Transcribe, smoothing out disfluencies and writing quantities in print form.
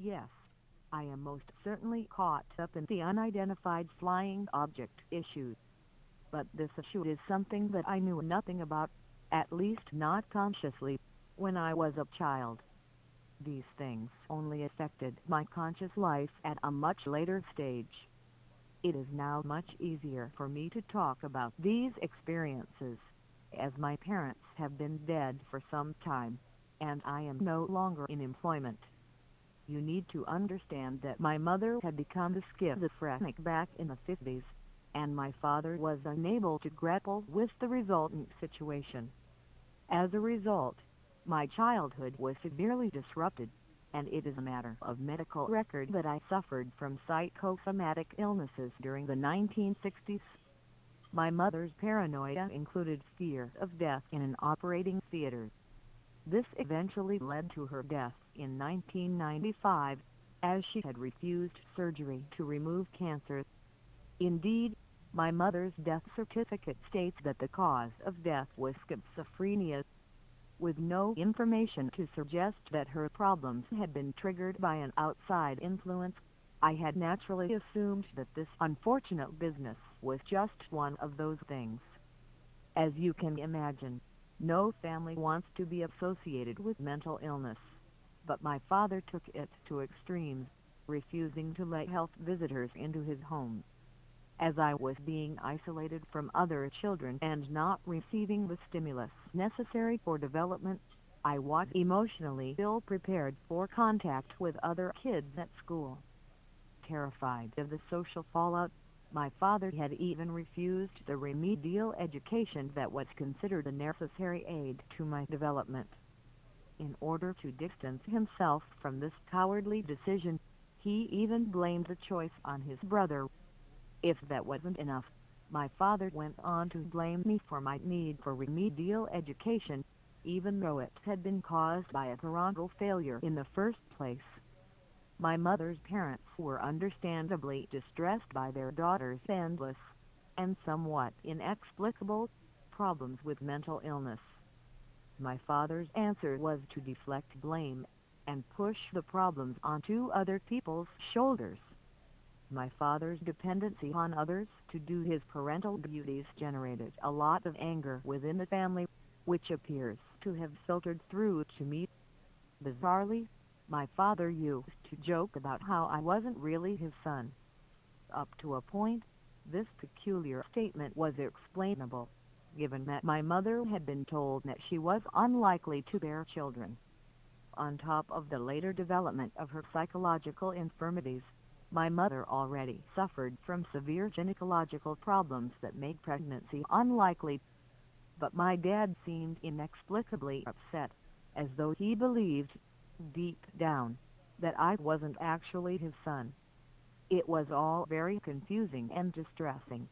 Yes, I am most certainly caught up in the unidentified flying object issue. But this issue is something that I knew nothing about, at least not consciously, when I was a child. These things only affected my conscious life at a much later stage. It is now much easier for me to talk about these experiences, as my parents have been dead for some time, and I am no longer in employment. You need to understand that my mother had become schizophrenic back in the 50s, and my father was unable to grapple with the resultant situation. As a result, my childhood was severely disrupted, and it is a matter of medical record that I suffered from psychosomatic illnesses during the 1960s. My mother's paranoia included fear of death in an operating theater. This eventually led to her death in 1995, as she had refused surgery to remove cancer. Indeed, my mother's death certificate states that the cause of death was schizophrenia, with no information to suggest that her problems had been triggered by an outside influence. I had naturally assumed that this unfortunate business was just one of those things. As you can imagine, no family wants to be associated with mental illness, but my father took it to extremes, refusing to let health visitors into his home. As I was being isolated from other children and not receiving the stimulus necessary for development, I was emotionally ill-prepared for contact with other kids at school. Terrified of the social fallout, my father had even refused the remedial education that was considered a necessary aid to my development. In order to distance himself from this cowardly decision, he even blamed the choice on his brother. If that wasn't enough, my father went on to blame me for my need for remedial education, even though it had been caused by a parental failure in the first place. My mother's parents were understandably distressed by their daughter's endless, and somewhat inexplicable, problems with mental illness. My father's answer was to deflect blame, and push the problems onto other people's shoulders. My father's dependency on others to do his parental duties generated a lot of anger within the family, which appears to have filtered through to me. Bizarrely, my father used to joke about how I wasn't really his son. Up to a point, this peculiar statement was explainable, given that my mother had been told that she was unlikely to bear children. On top of the later development of her psychological infirmities, my mother already suffered from severe gynecological problems that made pregnancy unlikely. But my dad seemed inexplicably upset, as though he believed, deep down, that I wasn't actually his son. It was all very confusing and distressing.